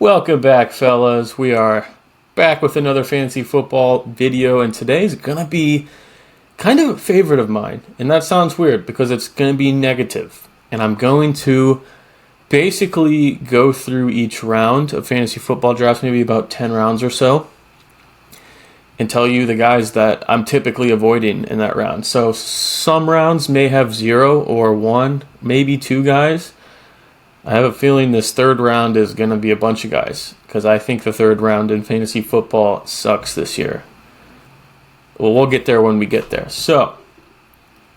Welcome back, fellas. We are back with another fantasy football video, and today's gonna be kind of a favorite of mine. And that sounds weird because it's gonna be negative. And I'm going to basically go through each round of fantasy football drafts, maybe about 10 rounds or so, and tell you the guys that I'm typically avoiding in that round. So some rounds may have 0 or 1, maybe 2 guys. I have a feeling this third round is going to be a bunch of guys because I think the third round in fantasy football sucks this year. Well, we'll get there when we get there. So,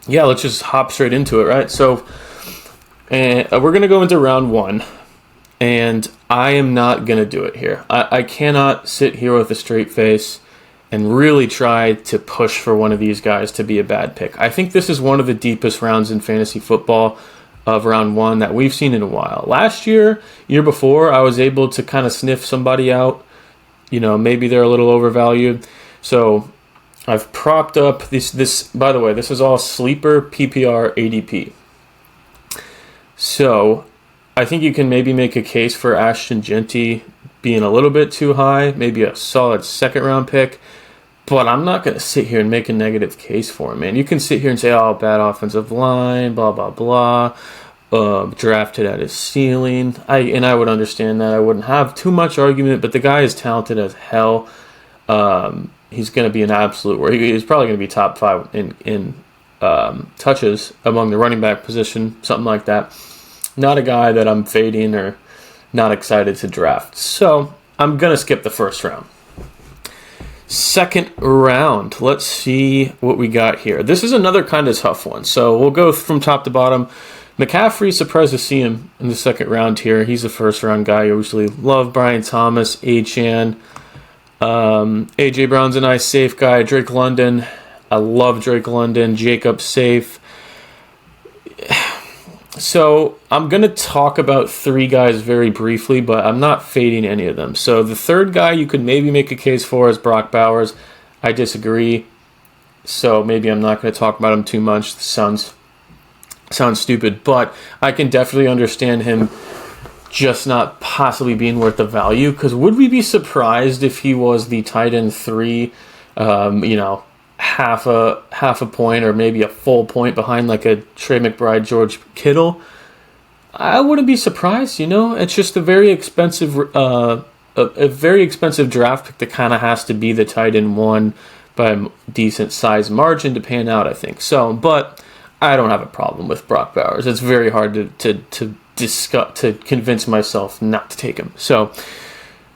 yeah, let's just hop straight into it, right? So, we're going to go into round 1, and I am not going to do it here. I cannot sit here with a straight face and really try to push for one of these guys to be a bad pick. I think this is one of the deepest rounds in fantasy football of round 1 that we've seen in a while. Last year before, I was able to kind of sniff somebody out. You know, maybe they're a little overvalued. So I've propped up this. By the way, this is all sleeper PPR ADP. So I think you can maybe make a case for Ashton Genty being a little bit too high, maybe a solid second round pick. But I'm not going to sit here and make a negative case for him, man. You can sit here and say, oh, bad offensive line, blah, blah, blah, drafted at his ceiling. I would understand that. I wouldn't have too much argument, but the guy is talented as hell. He's going to be an absolute – he's probably going to be top 5 in touches among the running back position, something like that. Not a guy that I'm fading or not excited to draft. So I'm going to skip the first round. Second round, let's see what we got here. This is another kind of tough one, so we'll go from top to bottom. McCaffrey, surprised to see him in the second round here. He's a first-round guy. I usually love Brian Thomas, Achane. A.J. Brown's a nice safe guy. Drake London, I love Drake London. Jacob safe. So I'm going to talk about 3 guys very briefly, but I'm not fading any of them. So the third guy you could maybe make a case for is Brock Bowers. I disagree. So maybe I'm not going to talk about him too much. This sounds stupid, but I can definitely understand him just not possibly being worth the value. Because would we be surprised if he was the tight end 3, half a point or maybe a full point behind like a Trey McBride, George Kittle? I wouldn't be surprised. It's just a very expensive draft pick that kind of has to be the tight end 1 by a decent size margin to pan out, I think. So, but I don't have a problem with Brock Bowers. It's very hard to convince myself not to take him. So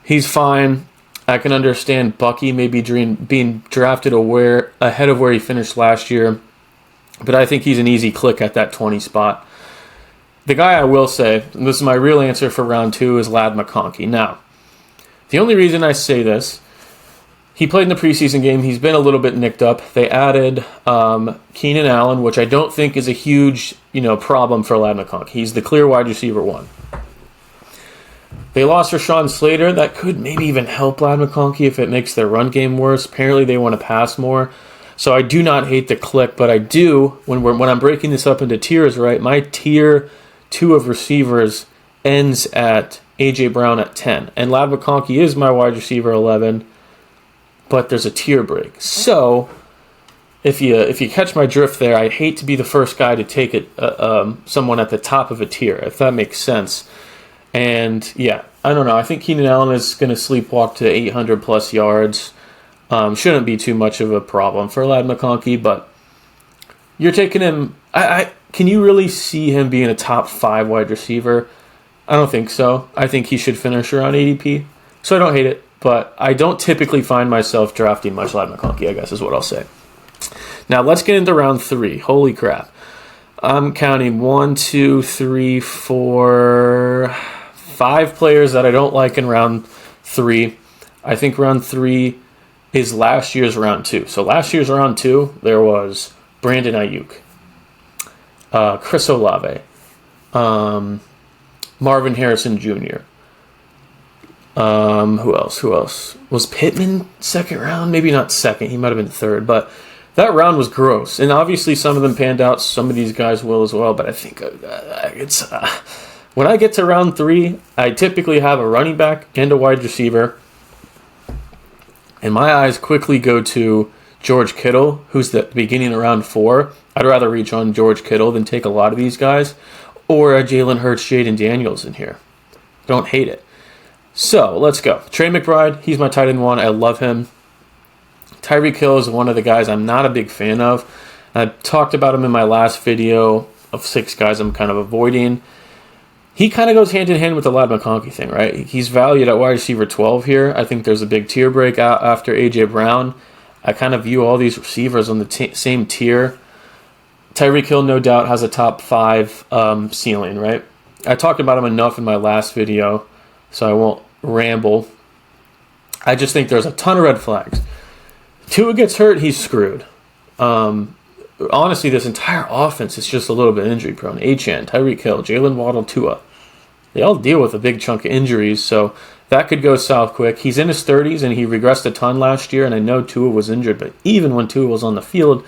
he's fine. I can understand Bucky maybe being drafted ahead of where he finished last year, but I think he's an easy click at that 20 spot. The guy I will say, and this is my real answer for round 2, is Ladd McConkey. Now, the only reason I say this, he played in the preseason game. He's been a little bit nicked up. They added Keenan Allen, which I don't think is a huge problem for Ladd McConkey. He's the clear wide receiver 1. They lost Rashawn Slater. That could maybe even help Ladd McConkey if it makes their run game worse. Apparently they want to pass more. So I do not hate the click, but I do, when I'm breaking this up into tiers, right, my tier 2 of receivers ends at A.J. Brown at 10. And Ladd McConkey is my wide receiver 11, but there's a tier break. So if you catch my drift there, I hate to be the first guy to take it, someone at the top of a tier, if that makes sense. And, yeah, I don't know. I think Keenan Allen is going to sleepwalk to 800-plus yards. Shouldn't be too much of a problem for Ladd McConkey, but you're taking him. Can you really see him being a top 5 wide receiver? I don't think so. I think he should finish around ADP. So I don't hate it, but I don't typically find myself drafting much Ladd McConkey, I guess is what I'll say. Now, let's get into round 3. Holy crap. I'm counting 1, 2, 3, 4... 5 players that I don't like in round 3. I think round 3 is last year's round 2. So last year's round 2, there was Brandon Ayuk, Chris Olave, Marvin Harrison Jr. Who else? Was Pittman second round? Maybe not second. He might have been third. But that round was gross. And obviously some of them panned out. Some of these guys will as well. But I think When I get to round 3, I typically have a running back and a wide receiver. And my eyes quickly go to George Kittle, who's the beginning of round 4. I'd rather reach on George Kittle than take a lot of these guys. Or a Jalen Hurts, Jaden Daniels in here. Don't hate it. So, let's go. Trey McBride, he's my tight end 1. I love him. Tyreek Hill is one of the guys I'm not a big fan of. I talked about him in my last video of 6 guys I'm kind of avoiding. He kind of goes hand in hand with the Ladd McConkey thing, right? He's valued at wide receiver 12 here. I think there's a big tier break out after A.J. Brown. I kind of view all these receivers on the same tier. Tyreek Hill, no doubt, has a top 5 ceiling, right? I talked about him enough in my last video, so I won't ramble. I just think there's a ton of red flags. Tua gets hurt, he's screwed. Honestly, this entire offense is just a little bit injury prone. Achane, Tyreek Hill, Jalen Waddle, Tua. They all deal with a big chunk of injuries, so that could go south quick. He's in his 30s, and he regressed a ton last year, and I know Tua was injured, but even when Tua was on the field,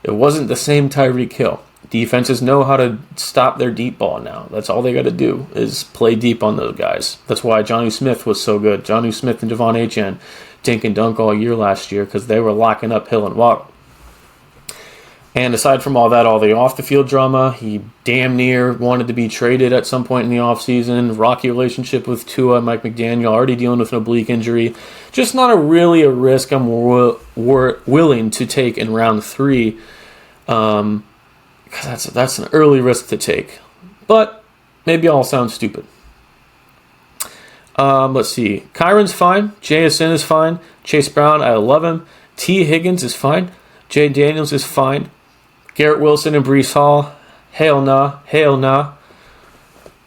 it wasn't the same Tyreek Hill. Defenses know how to stop their deep ball now. That's all they got to do is play deep on those guys. That's why Jonnu Smith was so good. Jonnu Smith and Devon Achane dink and dunk all year last year because they were locking up Hill and Waddle. And aside from all that, all the off-the-field drama, he damn near wanted to be traded at some point in the offseason. Rocky relationship with Tua, Mike McDaniel, already dealing with an oblique injury. Just not really a risk I'm willing to take in round 3. Because that's an early risk to take. But maybe I'll sound stupid. Let's see. Kyron's fine. JSN is fine. Chase Brown, I love him. T. Higgins is fine. Jay Daniels is fine. Garrett Wilson and Breece Hall, hail nah, hail nah.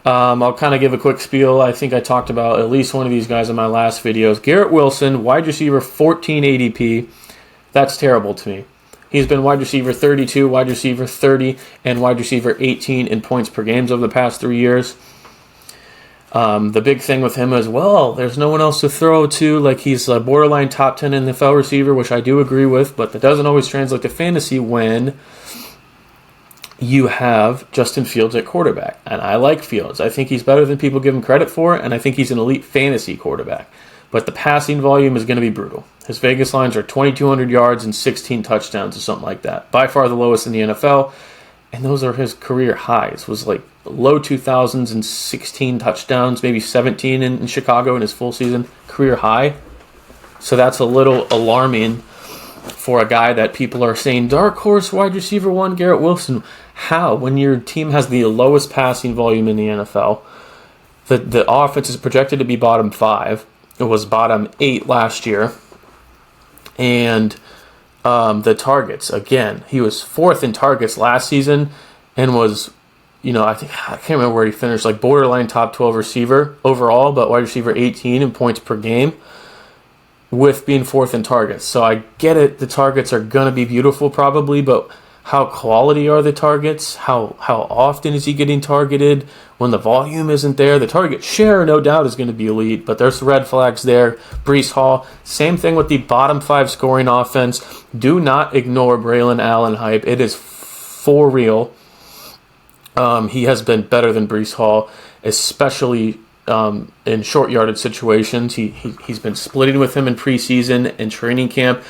I'll kind of give a quick spiel. I think I talked about at least one of these guys in my last videos. Garrett Wilson, wide receiver 14 ADP. That's terrible to me. He's been wide receiver 32, wide receiver 30, and wide receiver 18 in points per games over the past 3 years. The big thing with him as well, there's no one else to throw to. Like, he's a borderline top 10 NFL receiver, which I do agree with, but that doesn't always translate to fantasy when you have Justin Fields at quarterback. And I like Fields. I think he's better than people give him credit for, and I think he's an elite fantasy quarterback. But the passing volume is going to be brutal. His Vegas lines are 2,200 yards and 16 touchdowns or something like that. By far the lowest in the NFL. And those are his career highs. Was like low 2000s and 16 touchdowns, maybe 17 in Chicago in his full season career high. So that's a little alarming for a guy that people are saying, dark horse wide receiver 1, Garrett Wilson. How? When your team has the lowest passing volume in the NFL, the offense is projected to be bottom 5. It was bottom 8 last year. And the targets, again, he was 4th in targets last season and was, I can't remember where he finished, like borderline top 12 receiver overall, but wide receiver 18 in points per game with being 4th in targets. So I get it, the targets are going to be beautiful probably, but how quality are the targets? How often is he getting targeted when the volume isn't there? The target share, no doubt, is going to be elite, but there's red flags there. Breece Hall, same thing with the bottom 5 scoring offense. Do not ignore Braylon Allen hype. It is for real. He has been better than Breece Hall, especially in short yardage situations. He's been splitting with him in preseason and training camp,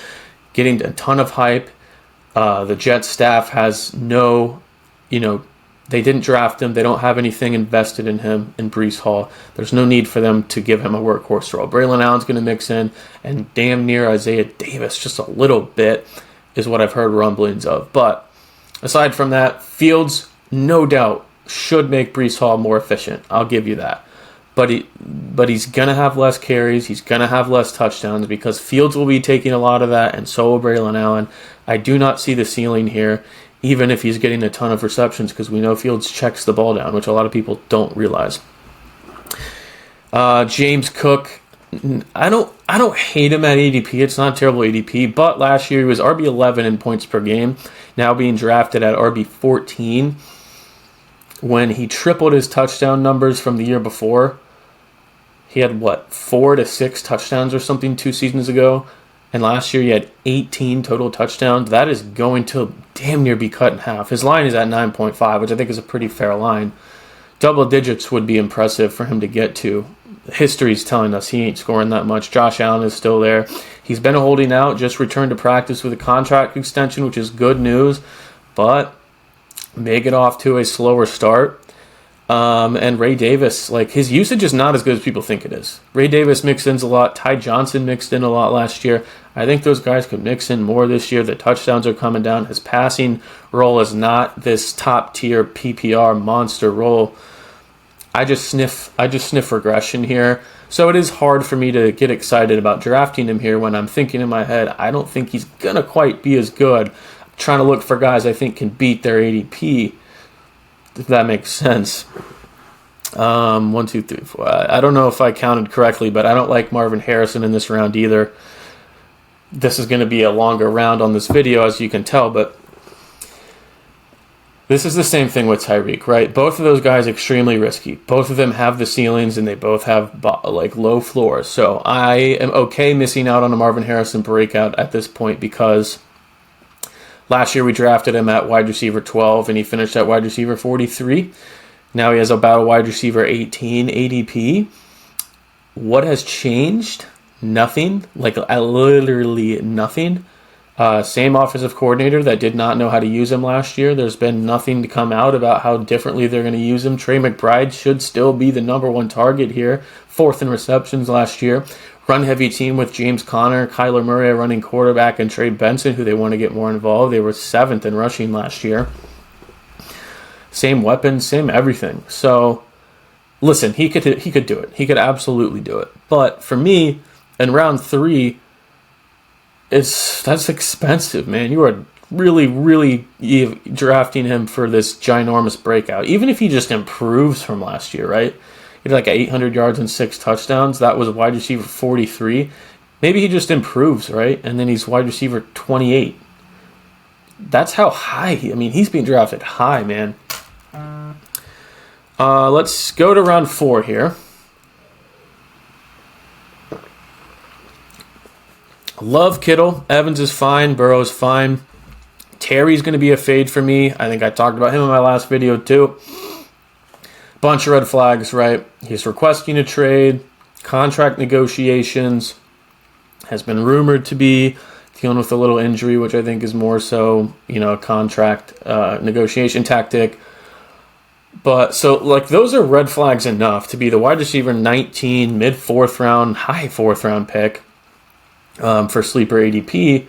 getting a ton of hype. The Jets staff has they didn't draft him. They don't have anything invested in him in Breece Hall. There's no need for them to give him a workhorse role. Braylon Allen's going to mix in, and damn near Isaiah Davis, just a little bit, is what I've heard rumblings of. But aside from that, Fields, no doubt, should make Breece Hall more efficient. I'll give you that. But he's going to have less carries. He's going to have less touchdowns because Fields will be taking a lot of that, and so will Braylon Allen. I do not see the ceiling here, even if he's getting a ton of receptions, because we know Fields checks the ball down, which a lot of people don't realize. James Cook, I don't hate him at ADP. It's not a terrible ADP, but last year he was RB11 in points per game, now being drafted at RB14. When he tripled his touchdown numbers from the year before, he had, 4 to 6 touchdowns or something 2 seasons ago. And last year he had 18 total touchdowns. That is going to damn near be cut in half. His line is at 9.5, which I think is a pretty fair line double digits would be impressive for him to get to. History's telling us he ain't scoring that much. Josh Allen is still there. He's been holding out, just returned to practice with a contract extension, which is good news, but may get off to a slower start. And Ray Davis, like, his usage is not as good as people think it is. Ray Davis mixed in a lot. Ty Johnson mixed in a lot last year. I think those guys could mix in more this year. The touchdowns are coming down. His passing role is not this top-tier PPR monster role. I just sniff regression here. So it is hard for me to get excited about drafting him here when I'm thinking in my head, I don't think he's going to quite be as good. I'm trying to look for guys I think can beat their ADP, if that makes sense. 1, 2, 3, 4. I don't know if I counted correctly, but I don't like Marvin Harrison in this round either. This is going to be a longer round on this video, as you can tell, but this is the same thing with Tyreek, right? Both of those guys extremely risky. Both of them have the ceilings, and they both have like low floors. So I am okay missing out on a Marvin Harrison breakout at this point because last year we drafted him at wide receiver 12, and he finished at wide receiver 43. Now he has about a wide receiver 18 ADP. What has changed? Nothing. Like literally nothing. Same offensive coordinator that did not know how to use him last year. There's been nothing to come out about how differently they're going to use him. Trey McBride should still be the number one target here. 4th in receptions last year. Run-heavy team with James Conner, Kyler Murray, a running quarterback, and Trey Benson, who they want to get more involved. They were 7th in rushing last year. Same weapons, same everything. So, listen, he could do it. He could absolutely do it. But for me, in round 3, that's expensive, man. You are really, really drafting him for this ginormous breakout. Even if he just improves from last year, right? He had like 800 yards and 6 touchdowns. That was wide receiver 43. Maybe he just improves, right? And then he's wide receiver 28. That's how high he's being drafted high, man. Let's go to round 4 here. Love Kittle. Evans is fine. Burrow's fine. Terry's going to be a fade for me. I think I talked about him in my last video too. Bunch of red flags, right? He's requesting a trade. Contract negotiations. Has been rumored to be dealing with a little injury, which I think is more so, a contract negotiation tactic. But so, those are red flags enough to be the wide receiver 19, mid 4th round, high 4th round pick. For sleeper ADP,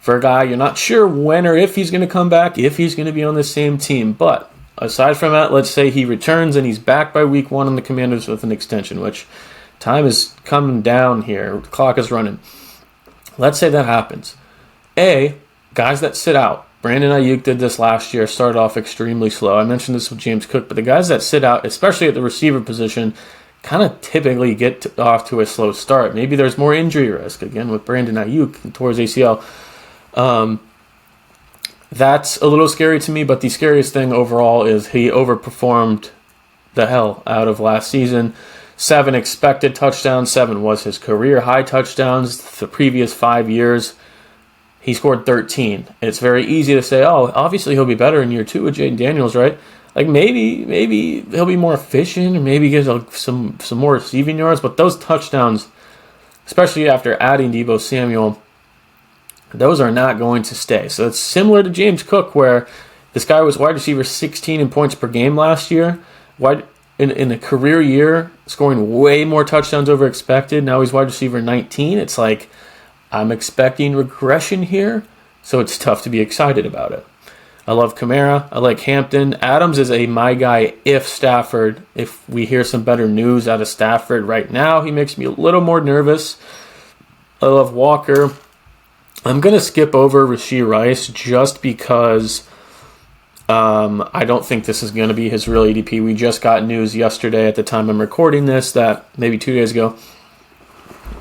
for a guy you're not sure when or if he's going to come back, if he's going to be on the same team. But aside from that, let's say he returns and he's back by week 1 on the Commanders with an extension, which time is coming down here. The clock is running. Let's say that happens. Guys that sit out. Brandon Ayuk did this last year, started off extremely slow. I mentioned this with James Cook, but the guys that sit out, especially at the receiver position, kind of typically get off to a slow start. Maybe there's more injury risk, again, with Brandon Ayuk towards ACL. That's a little scary to me, but the scariest thing overall is he overperformed the hell out of last season. 7 expected touchdowns. 7 was his career high touchdowns. The previous 5 years, he scored 13. It's very easy to say, obviously he'll be better in year 2 with Jaden Daniels, right? Like maybe he'll be more efficient, or maybe get some more receiving yards. But those touchdowns, especially after adding Deebo Samuel, those are not going to stay. So it's similar to James Cook, where this guy was wide receiver 16 in points per game last year. In a career year, scoring way more touchdowns over expected. Now he's wide receiver 19. It's like I'm expecting regression here, so it's tough to be excited about it. I love Kamara. I like Hampton. Adams is my guy if we hear some better news out of Stafford right now. He makes me a little more nervous. I love Walker. I'm going to skip over Rashee Rice just because I don't think this is going to be his real ADP. We just got news yesterday at the time I'm recording this, that maybe 2 days ago,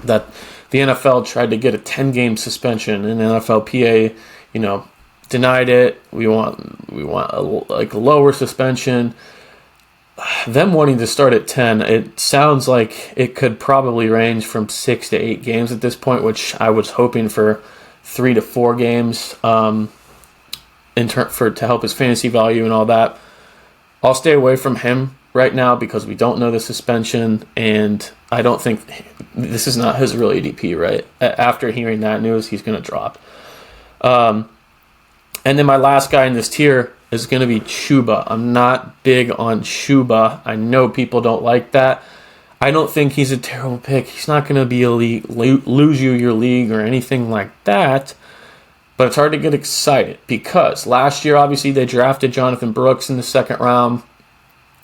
that the NFL tried to get a 10-game suspension, and NFLPA, denied it. We want a lower suspension. Them wanting to start at 10, it sounds like it could probably range from 6 to 8 games at this point, which I was hoping for 3 to 4 games to help his fantasy value and all that. I'll stay away from him right now because we don't know the suspension, and I don't think this is not his real ADP, right? After hearing that news, he's going to drop. And then my last guy in this tier is going to be Chuba. I'm not big on Chuba. I know people don't like that. I don't think he's a terrible pick. He's not going to be lose you your league or anything like that. But it's hard to get excited because last year, obviously, they drafted Jonathan Brooks in the second round,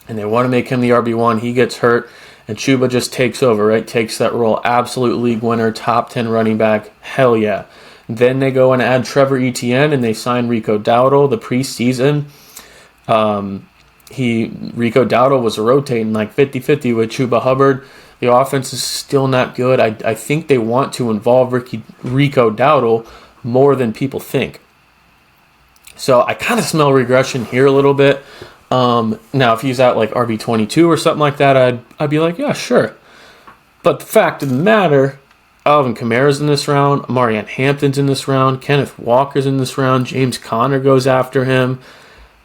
and they want to make him the RB1. He gets hurt, and Chuba just takes over, right? Takes that role. Absolute league winner, top 10 running back. Hell yeah. Then they go and add Trevor Etienne, and they sign Rico Dowdle the preseason. Rico Dowdle was rotating like 50-50 with Chuba Hubbard. The offense is still not good. I think they want to involve Rico Dowdle more than people think. So I kind of smell regression here a little bit. Now, if he's at like RB22 or something like that, I'd be like, yeah, sure. But the fact of the matter, Alvin Kamara's in this round, Marianne Hampton's in this round, Kenneth Walker's in this round, James Conner goes after him.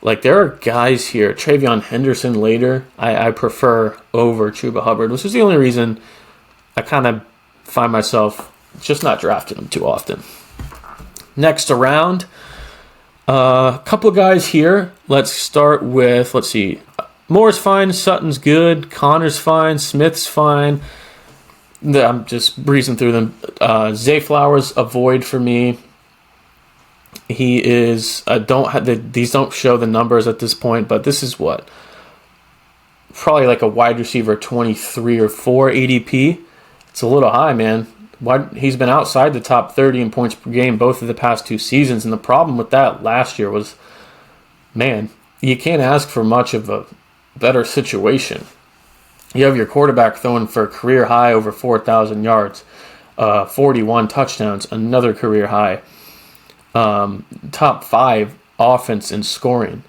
Like, there are guys here. Travion Henderson later, I prefer over Chuba Hubbard, which is the only reason I kind of find myself just not drafting him too often. Next around, a couple of guys here. Let's start with, let's see. Moore's fine, Sutton's good, Connor's fine, Smith's fine. I'm just breezing through them. Zay Flowers, a void for me. He is, these don't show the numbers at this point, but this is what? Probably like a wide receiver 23 or 4 ADP. It's a little high, man. He's been outside the top 30 in points per game both of the past 2 seasons, and the problem with that last year was, man, you can't ask for much of a better situation. You have your quarterback throwing for a career high over 4,000 yards, 41 touchdowns, another career high. Top 5 offense in scoring.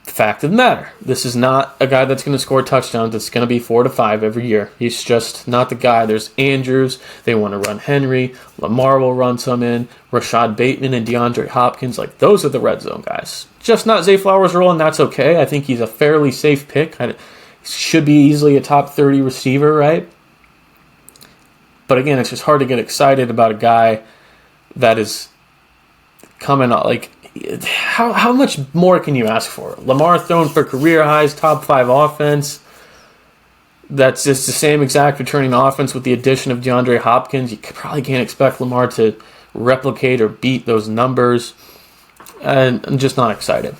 Fact of the matter, this is not a guy that's going to score touchdowns. It's going to be 4 to 5 every year. He's just not the guy. There's Andrews. They want to run Henry. Lamar will run some in. Rashad Bateman and DeAndre Hopkins. Like, those are the red zone guys. Just not Zay Flowers' role, and that's okay. I think he's a fairly safe pick. Should be easily a top 30 receiver, right? But again, it's just hard to get excited about a guy that is coming out. Like, how much more can you ask for? Lamar throwing for career highs, top 5 offense. That's just the same exact returning offense with the addition of DeAndre Hopkins. You probably can't expect Lamar to replicate or beat those numbers. And I'm just not excited.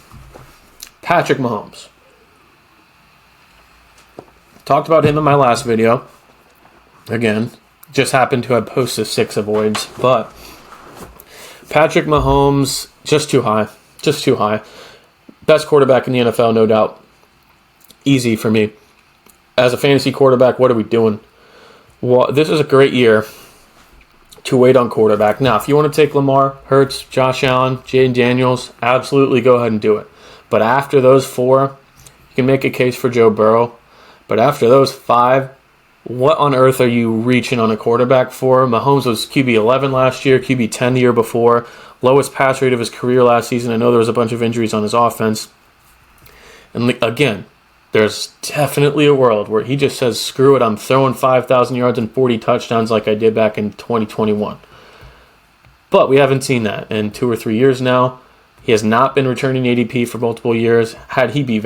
Patrick Mahomes. Talked about him in my last video. Again, just happened to have posted 6 avoids. But Patrick Mahomes, just too high. Just too high. Best quarterback in the NFL, no doubt. Easy for me. As a fantasy quarterback, what are we doing? Well, this is a great year to wait on quarterback. Now, if you want to take Lamar, Hurts, Josh Allen, Jaden Daniels, absolutely go ahead and do it. But after those 4, you can make a case for Joe Burrow. But after those 5, what on earth are you reaching on a quarterback for? Mahomes was QB 11 last year, QB 10 the year before. Lowest pass rate of his career last season. I know there was a bunch of injuries on his offense. And again, there's definitely a world where he just says, screw it, I'm throwing 5,000 yards and 40 touchdowns like I did back in 2021. But we haven't seen that in 2 or 3 years now. He has not been returning ADP for multiple years. Had he been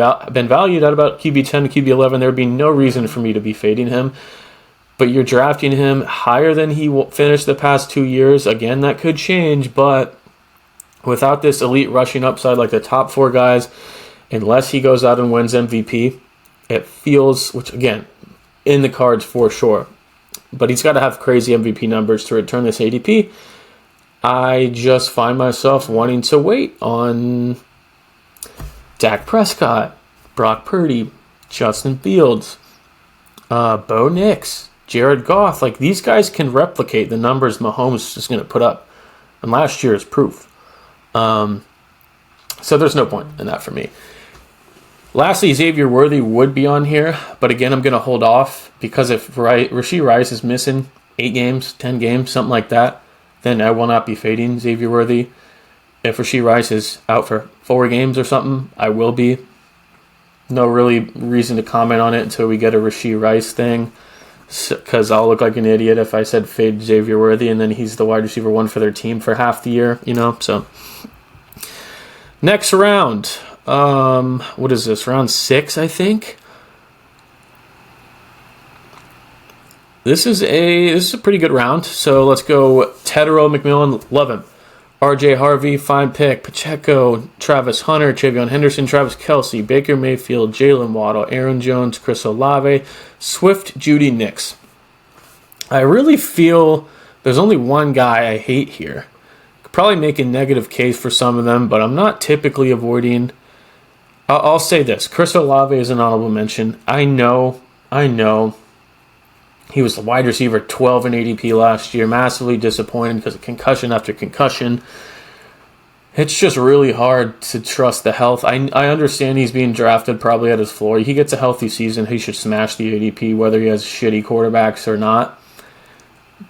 valued at about QB 10 to QB 11, there would be no reason for me to be fading him. But you're drafting him higher than he finished the past 2 years. Again, that could change, but without this elite rushing upside like the top 4 guys, unless he goes out and wins MVP, it feels, which again, in the cards for sure. But he's got to have crazy MVP numbers to return this ADP. I just find myself wanting to wait on Dak Prescott, Brock Purdy, Justin Fields, Bo Nix, Jared Goff. Like, these guys can replicate the numbers Mahomes is going to put up. And last year is proof. So there's no point in that for me. Lastly, Xavier Worthy would be on here. But again, I'm going to hold off because if Rashee Rice is missing 8 games, 10 games, something like that, then I will not be fading Xavier Worthy. If Rashee Rice is out for 4 games or something, I will be. No really reason to comment on it until we get a Rashee Rice thing, because I'll look like an idiot if I said fade Xavier Worthy and then he's the wide receiver 1 for their team for half the year, So next round, what is this? Round 6, I think. This is a pretty good round. So let's go tetmcmillan, love him. RJ Harvey, fine pick. Pacheco, Travis Hunter, Travion Henderson, Travis Kelce, Baker Mayfield, Jalen Waddle, Aaron Jones, Chris Olave, Swift, Judy Nix. I really feel there's only one guy I hate here. Could probably make a negative case for some of them, but I'm not typically avoiding. I'll say this. Chris Olave is an honorable mention. I know. He was the wide receiver 12 in ADP last year. Massively disappointed because of concussion after concussion. It's just really hard to trust the health. I understand he's being drafted probably at his floor. He gets a healthy season. He should smash the ADP whether he has shitty quarterbacks or not.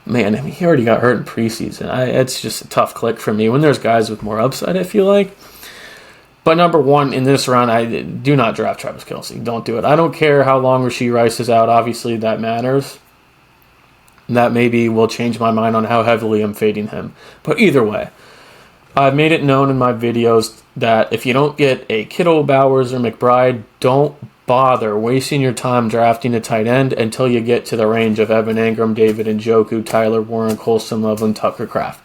Man, he already got hurt in preseason. It's just a tough click for me when there's guys with more upside, I feel like. But number 1 in this round, I do not draft Travis Kelce. Don't do it. I don't care how long Rashee Rice is out. Obviously, that matters. That maybe will change my mind on how heavily I'm fading him. But either way, I've made it known in my videos that if you don't get a Kittle, Bowers, or McBride, don't bother wasting your time drafting a tight end until you get to the range of Evan Engram, David Njoku, Tyler Warren, Colston Loveland, Tucker Kraft.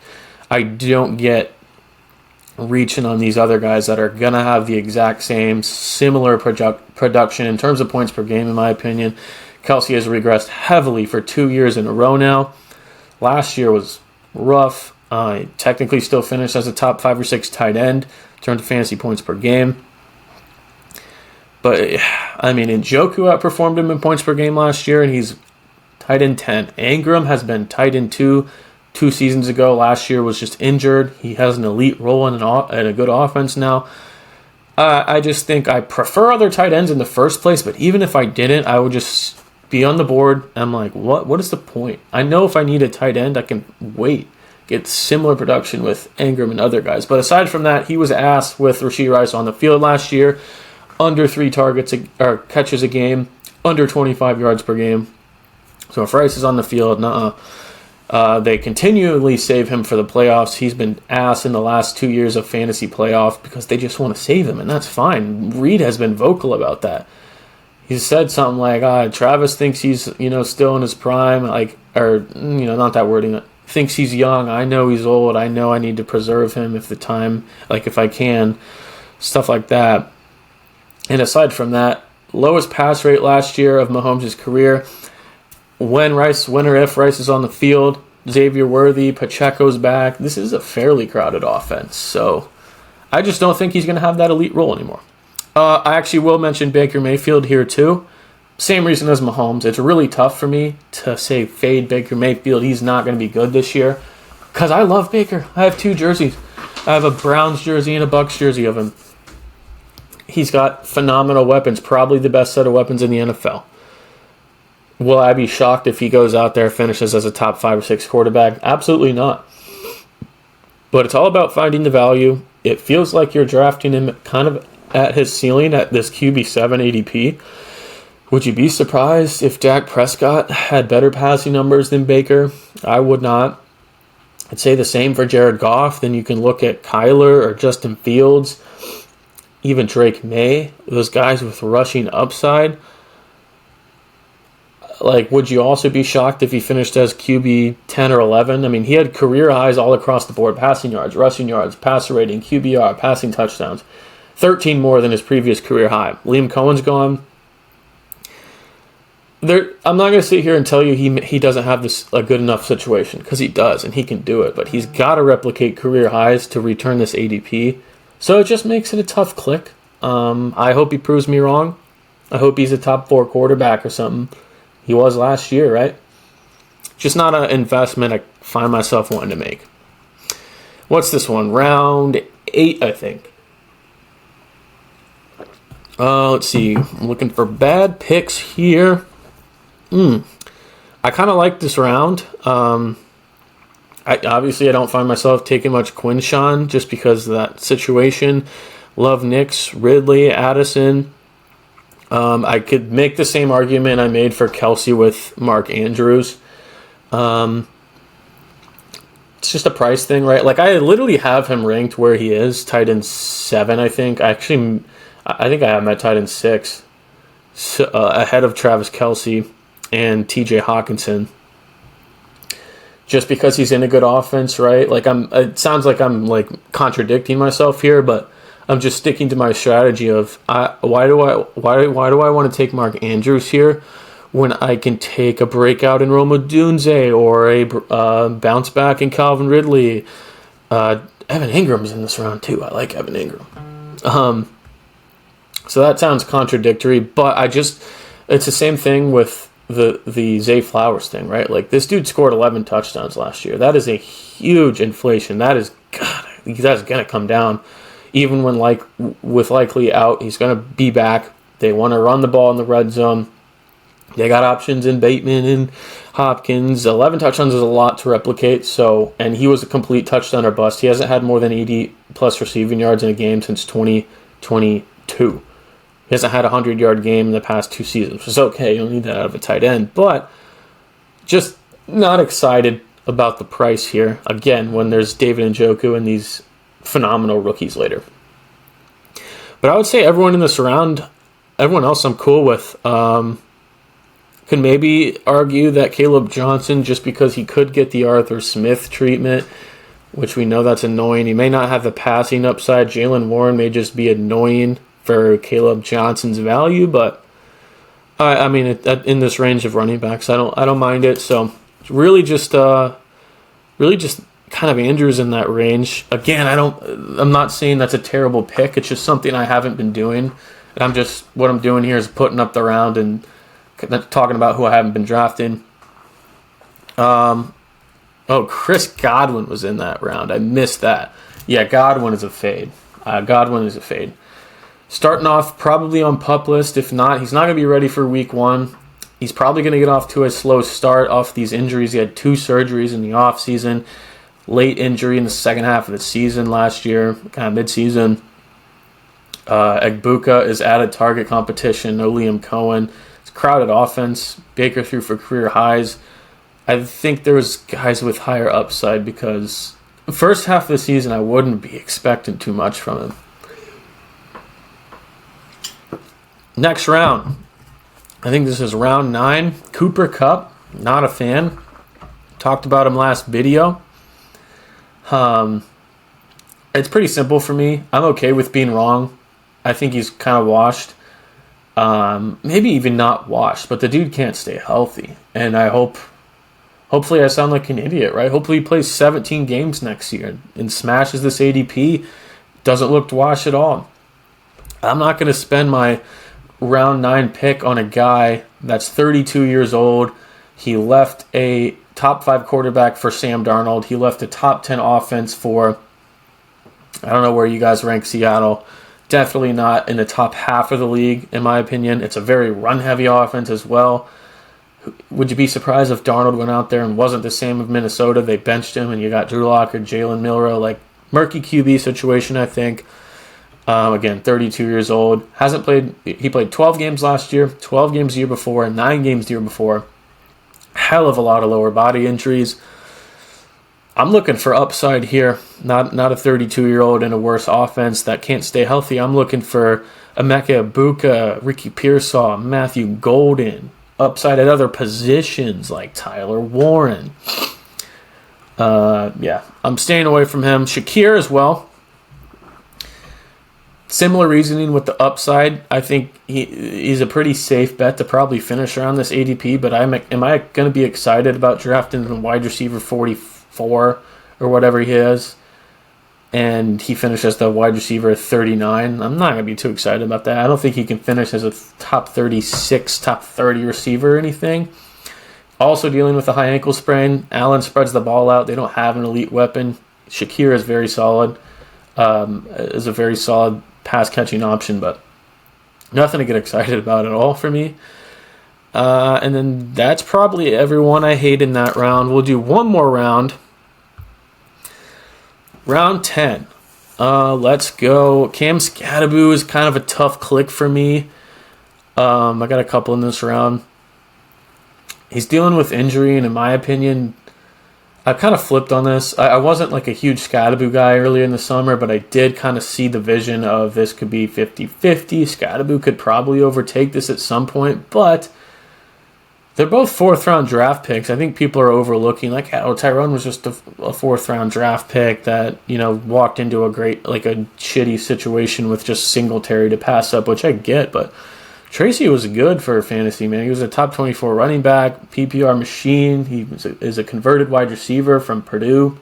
I don't get reaching on these other guys that are going to have the exact same similar production in terms of points per game, in my opinion. Kelce has regressed heavily for 2 years in a row now. Last year was rough. Technically still finished as a top 5 or 6 tight end in terms of fantasy points per game. But, Njoku outperformed him in points per game last year, and he's tight end 10. Engram has been tight end 2 seasons ago. Last year was just injured. He has an elite role in a good offense now. I just think I prefer other tight ends in the first place, but even if I didn't, I would just be on the board. I'm like, what is the point? I know if I need a tight end, I can get similar production with Engram and other guys. But aside from that, he was ass with Rashee Rice on the field last year. Under 3 catches a game, under 25 yards per game. So if Rice is on the field, they continually save him for the playoffs. He's been ass in the last 2 years of fantasy playoff because they just want to save him, and that's fine. Reed has been vocal about that. He said something like, Travis thinks he's, still in his prime, not that wording, thinks he's young. I know he's old. I know I need to preserve him if I can, stuff like that. And aside from that, lowest pass rate last year of Mahomes' career. When or if Rice is on the field, Xavier Worthy, Pacheco's back. This is a fairly crowded offense. So I just don't think he's going to have that elite role anymore. I actually will mention Baker Mayfield here too. Same reason as Mahomes. It's really tough for me to say fade Baker Mayfield. He's not going to be good this year because I love Baker. I have 2 jerseys. I have a Browns jersey and a Bucs jersey of him. He's got phenomenal weapons, probably the best set of weapons in the NFL. Will I be shocked if he goes out there, finishes as a top 5 or 6 quarterback? Absolutely not. But it's all about finding the value. It feels like you're drafting him kind of at his ceiling at this QB7 ADP. Would you be surprised if Dak Prescott had better passing numbers than Baker? I would not. I'd say the same for Jared Goff. Then you can look at Kyler or Justin Fields, even Drake May, those guys with rushing upside. Would you also be shocked if he finished as QB 10 or 11? He had career highs all across the board. Passing yards, rushing yards, passer rating, QBR, passing touchdowns. 13 more than his previous career high. Liam Cohen's gone. I'm not going to sit here and tell you he doesn't have a good enough situation, because he does, and he can do it. But he's got to replicate career highs to return this ADP. So it just makes it a tough click. I hope he proves me wrong. I hope he's a top 4 quarterback or something. He was last year, right? Just not an investment I find myself wanting to make. What's this one? Round 8, I think. Let's see. I'm looking for bad picks here. I kind of like this round. I don't find myself taking much Quinshawn just because of that situation. Love Nix, Ridley, Addison. I could make the same argument I made for Kelsey with Mark Andrews. It's just a price thing, right? Like, I literally have him ranked where he is, tight end 7, I think. I think I have him at tight end 6, so, ahead of Travis Kelsey and TJ Hawkinson. Just because he's in a good offense, right? Like, it sounds like I'm like contradicting myself here, but I'm just sticking to my strategy of why do I want to take Mark Andrews here when I can take a breakout in Rome Odunze or a bounce back in Calvin Ridley. Evan Ingram's in this round too. I like Evan Ingram. So that sounds contradictory, but it's the same thing with the Zay Flowers thing, right? Like, this dude scored 11 touchdowns last year. That is a huge inflation. That's gonna come down. Even when with likely out, he's gonna be back. They want to run the ball in the red zone. They got options in Bateman and Hopkins. 11 touchdowns is a lot to replicate. So, and he was a complete touchdown or bust. He hasn't had more than 80 plus receiving yards in a game since 2022. He hasn't had a 100-yard game in the past 2 seasons. It's okay. You don't need that out of a tight end. But just not excited about the price here. Again, when there's David Njoku and these phenomenal rookies later. But I would say everyone in this round, everyone else I'm cool with. Could maybe argue that Caleb Johnson, just because he could get the Arthur Smith treatment, which we know that's annoying. He may not have the passing upside. Jaylen Warren may just be annoying for Caleb Johnson's value, but I mean, in this range of running backs, I don't mind it. So really just kind of Andrews in that range. Again, I'm not saying that's a terrible pick. It's just something I haven't been doing, and what I'm doing here is putting up the round and talking about who I haven't been drafting. Chris Godwin was in that round. I missed that. Yeah, Godwin is a fade. Starting off probably on PUP list. If not, he's not going to be ready for week 1. He's probably going to get off to a slow start off these injuries. He had 2 surgeries in the offseason. Late injury in the second half of the season last year, kind of mid-season. Egbuka is added target competition. No Liam Cohen. Crowded offense. Baker threw for career highs. I think there was guys with higher upside because the first half of the season I wouldn't be expecting too much from him. Next round. I think this is round 9. Cooper Kupp. Not a fan. Talked about him last video. It's pretty simple for me. I'm okay with being wrong. I think he's kind of washed. Maybe even not washed, but the dude can't stay healthy. And hopefully I sound like an idiot, right? Hopefully he plays 17 games next year and smashes this ADP. Doesn't look washed at all. I'm not going to spend my round 9 pick on a guy that's 32 years old. He left a top 5 quarterback for Sam Darnold. He left a top 10 offense for, I don't know where you guys rank Seattle. Definitely not in the top half of the league, in my opinion. It's a very run-heavy offense as well. Would you be surprised if Darnold went out there and wasn't the same of Minnesota? They benched him, and you got Drew Lock or Jalen Milroe. Like, murky QB situation, I think. Again, 32 years old. He played 12 games last year, 12 games the year before, and 9 games the year before. Hell of a lot of lower body injuries. I'm looking for upside here, not a 32-year-old in a worse offense that can't stay healthy. I'm looking for Emeka Egbuka, Ricky Pearsall, Matthew Golden, upside at other positions like Tyler Warren. I'm staying away from him. Shakir as well. Similar reasoning with the upside. I think he's a pretty safe bet to probably finish around this ADP, but am I going to be excited about drafting the wide receiver 44 or whatever he is, and he finishes the wide receiver 39? I'm not going to be too excited about that. I don't think he can finish as a top 36, top 30 receiver or anything. Also dealing with a high ankle sprain. Allen spreads the ball out. They don't have an elite weapon. Shakir is very solid. Is a very solid pass-catching option, but nothing to get excited about at all for me. And then that's probably everyone I hate in that round. We'll do one more round. Round 10. Let's go. Cam Scatteraboo is kind of a tough click for me. I got a couple in this round. He's dealing with injury, and in my opinion, I kind of flipped on this. I wasn't like a huge Scadaboo guy earlier in the summer, but I did kind of see the vision of this could be 50-50. Scadaboo could probably overtake this at some point, but they're both fourth-round draft picks. I think people are overlooking, like, oh, Tyrone was just a fourth-round draft pick that, walked into a shitty situation with just Singletary to pass up, which I get, but Tracy was good for fantasy, man. He was a top 24 running back, PPR machine. He is a converted wide receiver from Purdue.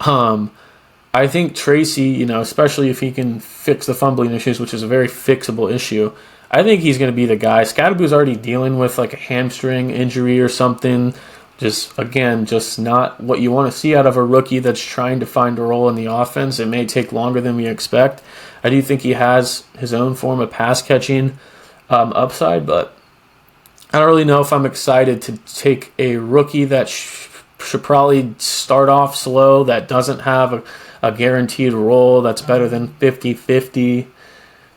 I think Tracy, especially if he can fix the fumbling issues, which is a very fixable issue, I think he's going to be the guy. Scadaboo's already dealing with like a hamstring injury or something. Just not what you want to see out of a rookie that's trying to find a role in the offense. It may take longer than we expect. I do think he has his own form of pass catching upside, but I don't really know if I'm excited to take a rookie that should probably start off slow, that doesn't have a guaranteed role, that's better than 50-50.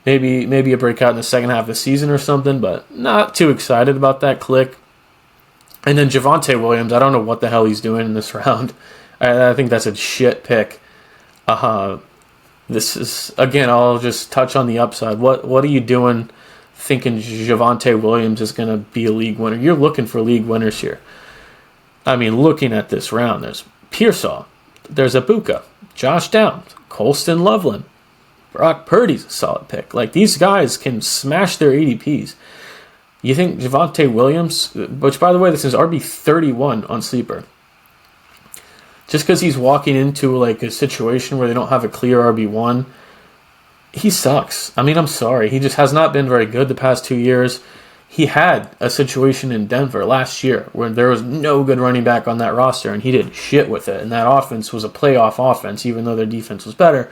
Maybe a breakout in the second half of the season or something, but not too excited about that click. And then Javonte Williams, I don't know what the hell he's doing in this round. I think that's a shit pick. This is, again, I'll just touch on the upside. What are you doing thinking Javonte Williams is going to be a league winner? You're looking for league winners here. I mean, looking at this round, there's Pearsall, there's Ibuka, Josh Downs, Colston Loveland, Brock Purdy's a solid pick. Like, these guys can smash their ADPs. You think Javonte Williams, which, by the way, this is RB31 on Sleeper, just because he's walking into like a situation where they don't have a clear RB1, he sucks. I mean, I'm sorry. He just has not been very good the past 2 years. He had a situation in Denver last year where there was no good running back on that roster, and he did shit with it. And that offense was a playoff offense, even though their defense was better.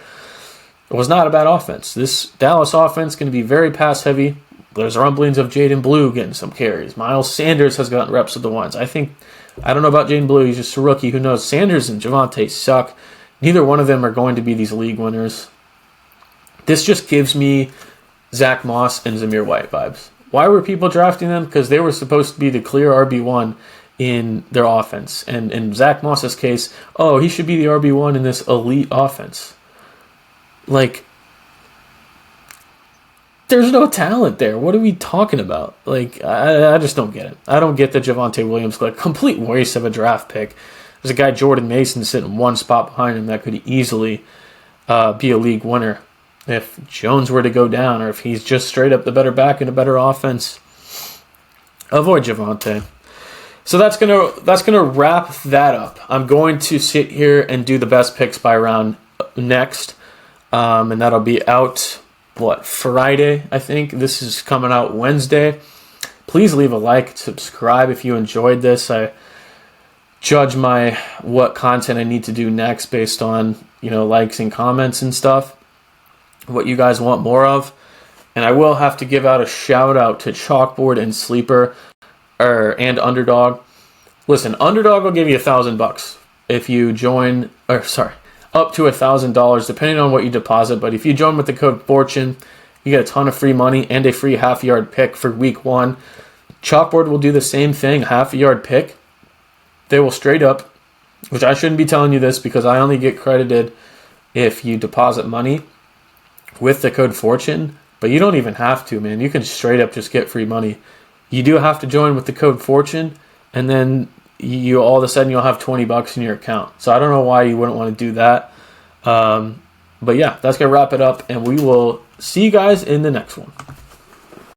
It was not a bad offense. This Dallas offense is going to be very pass-heavy. There's rumblings of Jaden Blue getting some carries. Miles Sanders has gotten reps with the ones. I don't know about Jaden Blue. He's just a rookie. Who knows? Sanders and Javonte suck. Neither one of them are going to be these league winners. This just gives me Zach Moss and Zamir White vibes. Why were people drafting them? Because they were supposed to be the clear RB1 in their offense. And in Zach Moss's case, he should be the RB1 in this elite offense. Like, there's no talent there. What are we talking about? Like, I just don't get it. I don't get the Javonte Williams, like, complete waste of a draft pick. There's a guy, Jordan Mason, sitting one spot behind him that could easily be a league winner if Jones were to go down, or if he's just straight up the better back and a better offense. Avoid Javonte. So that's gonna wrap that up. I'm going to sit here and do the best picks by round next, and that'll be out Friday, I think. This is coming out Wednesday. Please leave a like, subscribe if you enjoyed this. I judge what content I need to do next based on, likes and comments and stuff, what you guys want more of. And I will have to give out a shout out to Chalkboard and Sleeper and Underdog. Listen, Underdog will give you $1,000 if you join, up to $1,000 depending on what you deposit. But if you join with the code FORTUNE, you get a ton of free money and a free half-yard pick for week 1. Chalkboard will do the same thing, half-yard pick. They will straight up, which I shouldn't be telling you this because I only get credited if you deposit money with the code FORTUNE, but you don't even have to, man. You can straight up just get free money. You do have to join with the code FORTUNE, and then you all of a sudden you'll have $20 in your account. So I don't know why you wouldn't want to do that. But yeah, that's going to wrap it up, and we will see you guys in the next one.